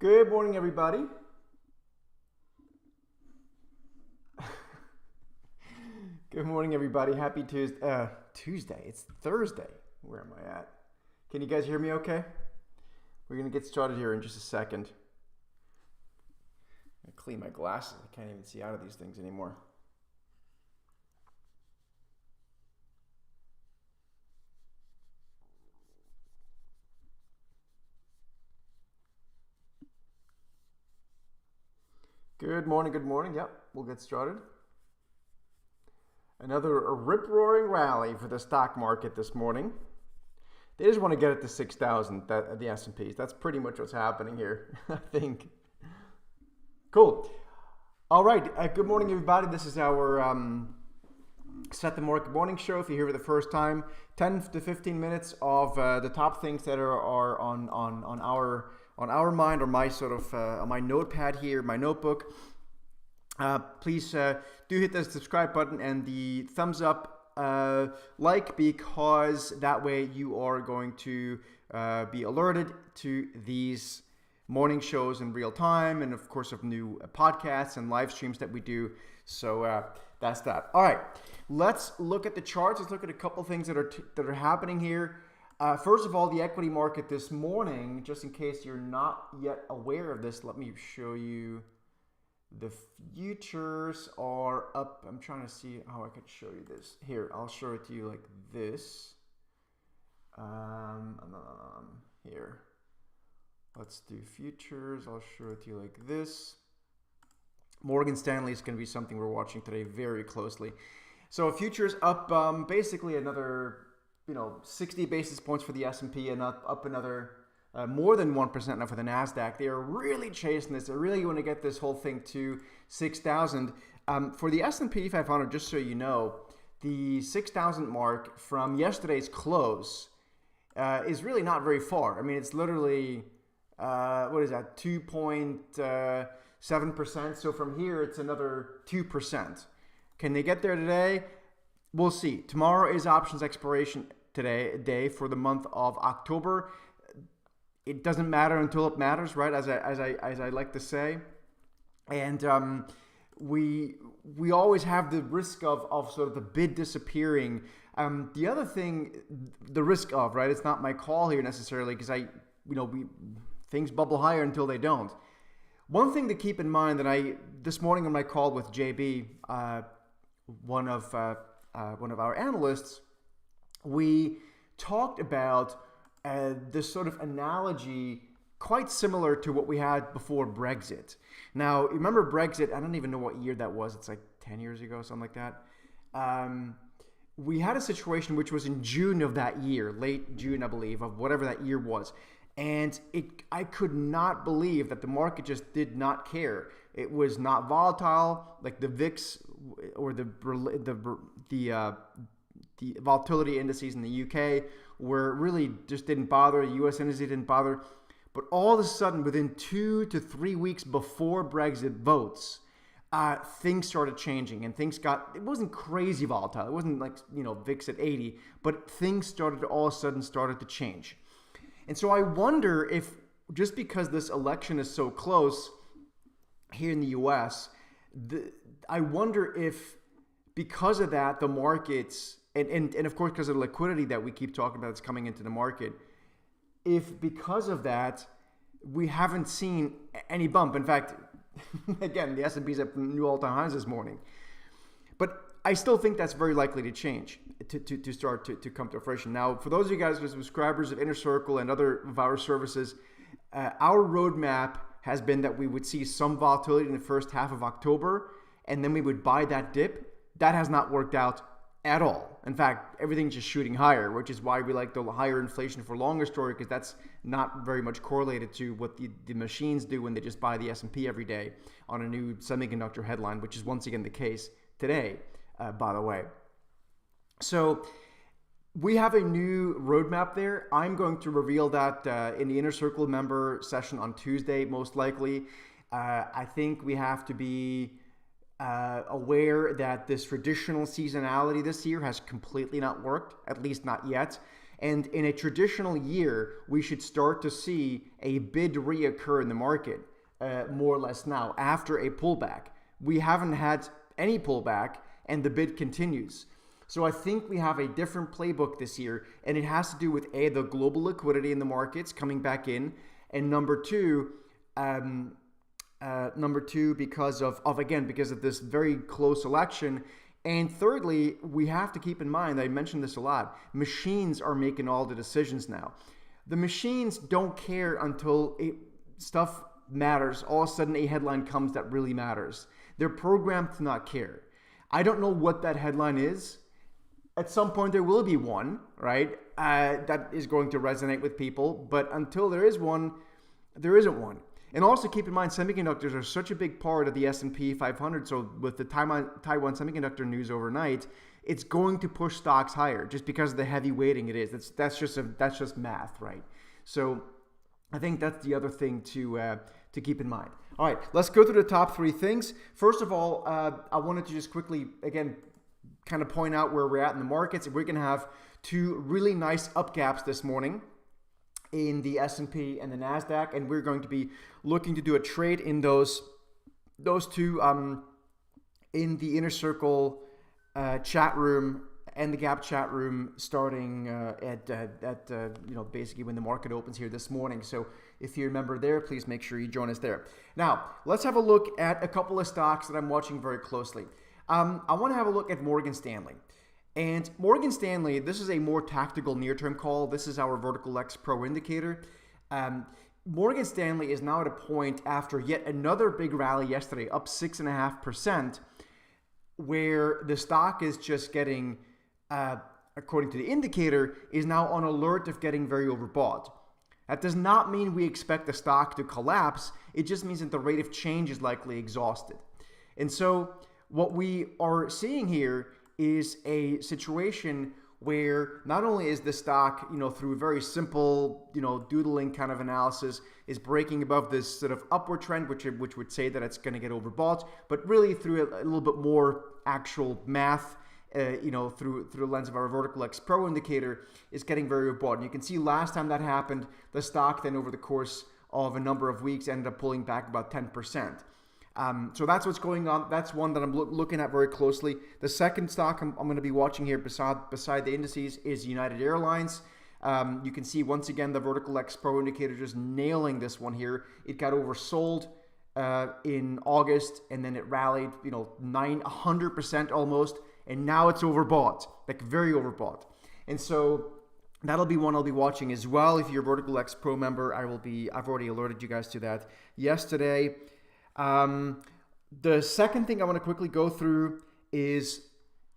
Good morning, everybody. Good morning, everybody. Happy Tuesday. Tuesday. It's Thursday. Where am I at? Can you guys hear me okay? We're going to get started here in just a second. I clean my glasses. I can't even see out of these things anymore. Good morning, good morning. Yep, we'll get started. Another rip-roaring rally for the stock market this morning. They just want to get it to 6,000, the S&Ps. That's pretty much what's happening here, I think. Cool. All right. Good morning, everybody. This is our Set the Market Morning Show. If you're here for the first time, 10 to 15 minutes of the top things that are on our mind, or my sort of on my notepad here, my notebook. Please do hit the subscribe button and the thumbs up, because that way you are going to be alerted to these morning shows in real time, and of course of new podcasts and live streams that we do. So that's that. All right, let's look at the charts. Let's look at a couple things that are happening here. First of all, the equity market this morning, just in case you're not yet aware of this, let me show you. The futures are up. I'm trying to see how I could show you this. Here, I'll show it to you like this. Here. Let's do futures. I'll show it to you like this. Morgan Stanley is going to be something we're watching today very closely. So futures up basically another 60 basis points for the S&P, and up another more than 1% now for the NASDAQ. They are really chasing this. They really want to get this whole thing to 6,000. For the S&P 500, just so you know, the 6,000 mark from yesterday's close is really not very far. I mean, it's literally, what is that, 2.7%. So from here, it's another 2%. Can they get there today? We'll see. Tomorrow is options expiration day for the month of October. It doesn't matter until it matters, right? As I like to say, and we always have the risk of sort of the bid disappearing. The other thing, the risk of, right? It's not my call here necessarily, because things bubble higher until they don't. One thing to keep in mind that this morning on my call with JB, one of our analysts, we talked about this sort of analogy quite similar to what we had before Brexit. Now, remember Brexit, I don't even know what year that was. It's like 10 years ago, something like that. We had a situation which was in June of that year, late June, I believe, of whatever that year was. And I could not believe that the market just did not care. It was not volatile, like the VIX or the volatility indices in the UK were really just didn't bother. The US indices didn't bother. But all of a sudden, within 2 to 3 weeks before Brexit votes, things started changing, and it wasn't crazy volatile. It wasn't like, VIX at 80, but things all of a sudden started to change. And so I wonder if, just because this election is so close here in the US, I wonder if because of that, the markets, and of course because of the liquidity that we keep talking about that's coming into the market, if because of that, we haven't seen any bump. In fact, again, the S&P's at new all-time highs this morning. But I still think that's very likely to change, to start to come to fruition. Now, for those of you guys who are subscribers of Inner Circle and other of our services, our roadmap has been that we would see some volatility in the first half of October, and then we would buy that dip. That has not worked out at all. In fact, everything's just shooting higher, which is why we like the higher inflation for longer story, because that's not very much correlated to what the machines do when they just buy the S&P every day on a new semiconductor headline, which is once again the case today, by the way. So we have a new roadmap there. I'm going to reveal that in the Inner Circle member session on Tuesday, most likely. I think we have to be aware that this traditional seasonality this year has completely not worked, at least not yet. And in a traditional year, we should start to see a bid reoccur in the market, more or less now, after a pullback. We haven't had any pullback, and the bid continues. So I think we have a different playbook this year, and it has to do with A, the global liquidity in the markets coming back in, and number two, because of this very close election. And thirdly, we have to keep in mind, I mentioned this a lot, machines are making all the decisions now. The machines don't care until stuff matters. All of a sudden a headline comes that really matters. They're programmed to not care. I don't know what that headline is. At some point there will be one, right? That is going to resonate with people. But until there is one, there isn't one. And also keep in mind, semiconductors are such a big part of the S&P 500. So with the Taiwan semiconductor news overnight, it's going to push stocks higher just because of the heavy weighting it is. That's just math, right? So I think that's the other thing to keep in mind. All right, let's go through the top three things. First of all, I wanted to just quickly, again, kind of point out where we're at in the markets. We're going to have two really nice up gaps this morning in the S&P and the NASDAQ, and we're going to be looking to do a trade in those two in the Inner Circle chat room and the Gap chat room starting at basically when the market opens here this morning. So if you're a member there, please make sure you join us there. Now, let's have a look at a couple of stocks that I'm watching very closely. I want to have a look at Morgan Stanley. And Morgan Stanley, this is a more tactical near-term call. This is our Vertical X Pro indicator. Morgan Stanley is now at a point after yet another big rally yesterday, up 6.5%, where the stock is just getting, according to the indicator, is now on alert of getting very overbought. That does not mean we expect the stock to collapse. It just means that the rate of change is likely exhausted. And so what we are seeing here is a situation where not only is the stock, through very simple, doodling kind of analysis, is breaking above this sort of upward trend, which would say that it's going to get overbought, but really through a little bit more actual math, through the lens of our Vertical X Pro indicator, is getting very overbought. And you can see last time that happened, the stock then over the course of a number of weeks ended up pulling back about 10%. So that's what's going on. That's one that I'm looking at very closely. The second stock I'm going to be watching here beside the indices is United Airlines. You can see once again the Vertical X Pro indicator just nailing this one here. It got oversold in August, and then it rallied 100% almost, and now it's overbought, like very overbought. And so that'll be one I'll be watching as well. If you're a Vertical X Pro member, I've already alerted you guys to that yesterday. The second thing I want to quickly go through is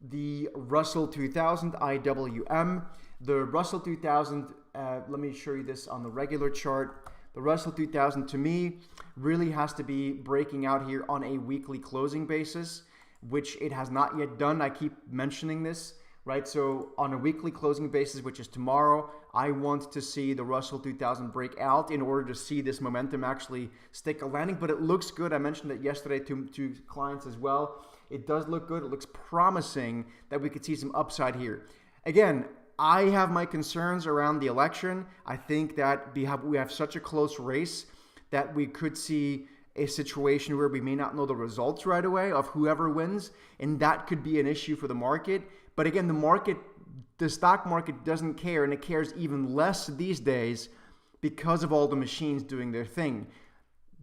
the Russell 2000 IWM. The Russell 2000, let me show you this on the regular chart. The Russell 2000 to me really has to be breaking out here on a weekly closing basis, which it has not yet done. I keep mentioning this, right? So on a weekly closing basis, which is tomorrow, I want to see the Russell 2000 break out in order to see this momentum actually stick a landing. But it looks good. I mentioned it yesterday to clients as well. It does look good. It looks promising that we could see some upside here. Again, I have my concerns around the election. I think that we have such a close race that we could see a situation where we may not know the results right away of whoever wins, and that could be an issue for the market. But again, the stock market doesn't care, and it cares even less these days because of all the machines doing their thing.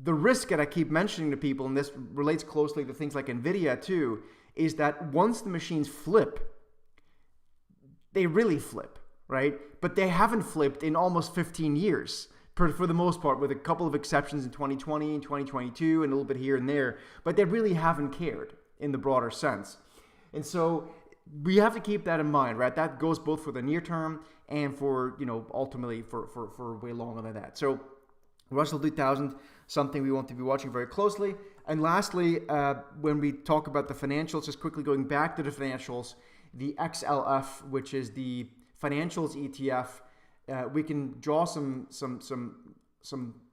The risk that I keep mentioning to people, and this relates closely to things like NVDA too, is that once the machines flip, they really flip, right? But they haven't flipped in almost 15 years for the most part, with a couple of exceptions in 2020 and 2022 and a little bit here and there. But they really haven't cared in the broader sense. And so we have to keep that in mind, right? That goes both for the near term and for, ultimately for way longer than that. So Russell 2000, something we want to be watching very closely. And lastly, when we talk about the financials, just quickly going back to the financials, the XLF, which is the financials ETF, we can draw some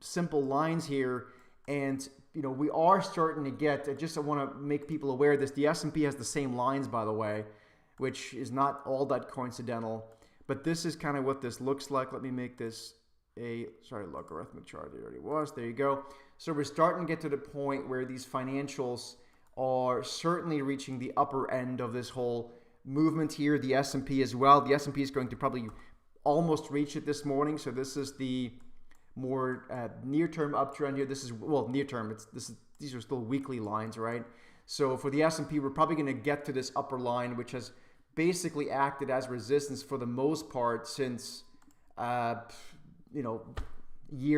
simple lines here, and we are starting to get. I want to make people aware of this. The S&P has the same lines, by the way, which is not all that coincidental. But this is kind of what this looks like. Let me make this logarithmic chart. It already was. There you go. So we're starting to get to the point where these financials are certainly reaching the upper end of this whole movement here. The S&P as well. The S&P is going to probably almost reach it this morning. So this is the more near-term uptrend here. This is, well, near-term. These are still weekly lines, right? So for the S&P, we're probably going to get to this upper line, which has basically acted as resistance for the most part since, year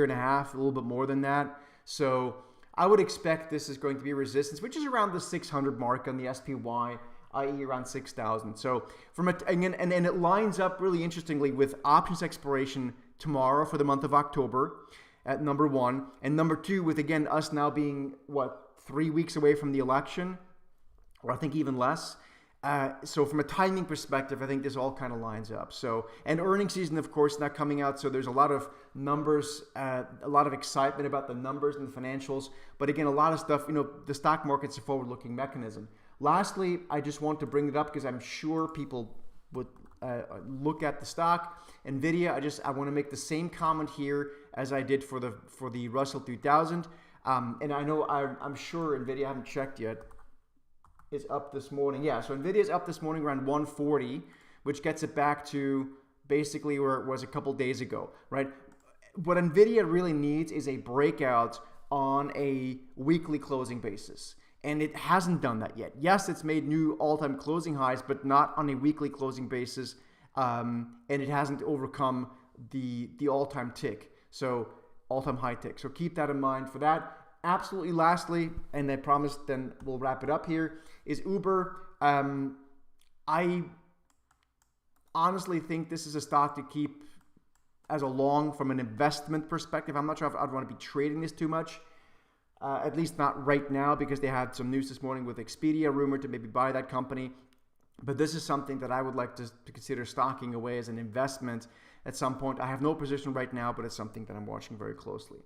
and a half, a little bit more than that. So I would expect this is going to be resistance, which is around the 600 mark on the SPY, i.e. around 6,000. So and it lines up really interestingly with options expiration tomorrow for the month of October at number one, and number two with, again, us now being 3 weeks away from the election, or I think even less. So from a timing perspective, I think this all kind of lines up. So, and earnings season, of course, not coming out. So there's a lot of numbers, a lot of excitement about the numbers and the financials. But again, a lot of stuff, the stock market's a forward-looking mechanism. Lastly, I just want to bring it up because I'm sure people would look at the stock. NVIDIA, I want to make the same comment here as I did for the Russell 2000. And I know, I'm sure NVIDIA, I haven't checked yet, is up this morning. Yeah, so NVIDIA is up this morning around 140, which gets it back to basically where it was a couple days ago, right? What NVIDIA really needs is a breakout on a weekly closing basis, and it hasn't done that yet. Yes, it's made new all-time closing highs, but not on a weekly closing basis, and it hasn't overcome the all-time tick, so all-time high tick. So keep that in mind for that. Absolutely lastly, and I promise then we'll wrap it up here, is Uber. I honestly think this is a stock to keep as a long from an investment perspective. I'm not sure if I'd want to be trading this too much, at least not right now, because they had some news this morning with Expedia, rumored to maybe buy that company. But this is something that I would like to consider stocking away as an investment at some point. I have no position right now, but it's something that I'm watching very closely.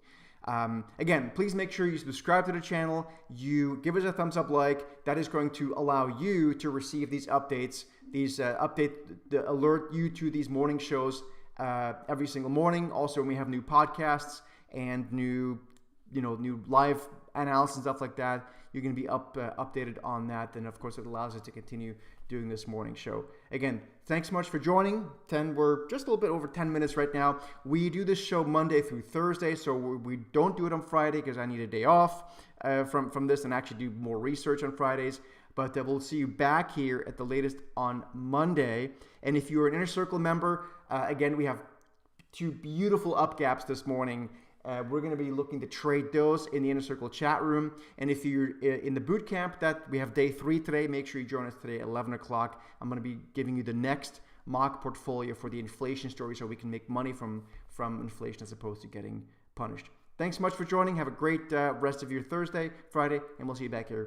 Again, please make sure you subscribe to the channel. You give us a thumbs up, like. That is going to allow you to receive these updates. These alert you to these morning shows every single morning. Also, when we have new podcasts and new live analysis and stuff like that, you're going to be updated on that. And of course, it allows us to continue doing this morning show. Again, thanks so much for joining. We're just a little bit over 10 minutes right now. We do this show Monday through Thursday, so we don't do it on Friday because I need a day off from this and actually do more research on Fridays. But we'll see you back here at the latest on Monday. And if you're an Inner Circle member, again, we have two beautiful up gaps this morning. We're going to be looking to trade those in the Inner Circle chat room. And if you're in the boot camp, that we have day 3 today, make sure you join us today at 11 o'clock. I'm going to be giving you the next mock portfolio for the inflation story so we can make money from inflation as opposed to getting punished. Thanks so much for joining. Have a great rest of your Thursday, Friday, and we'll see you back here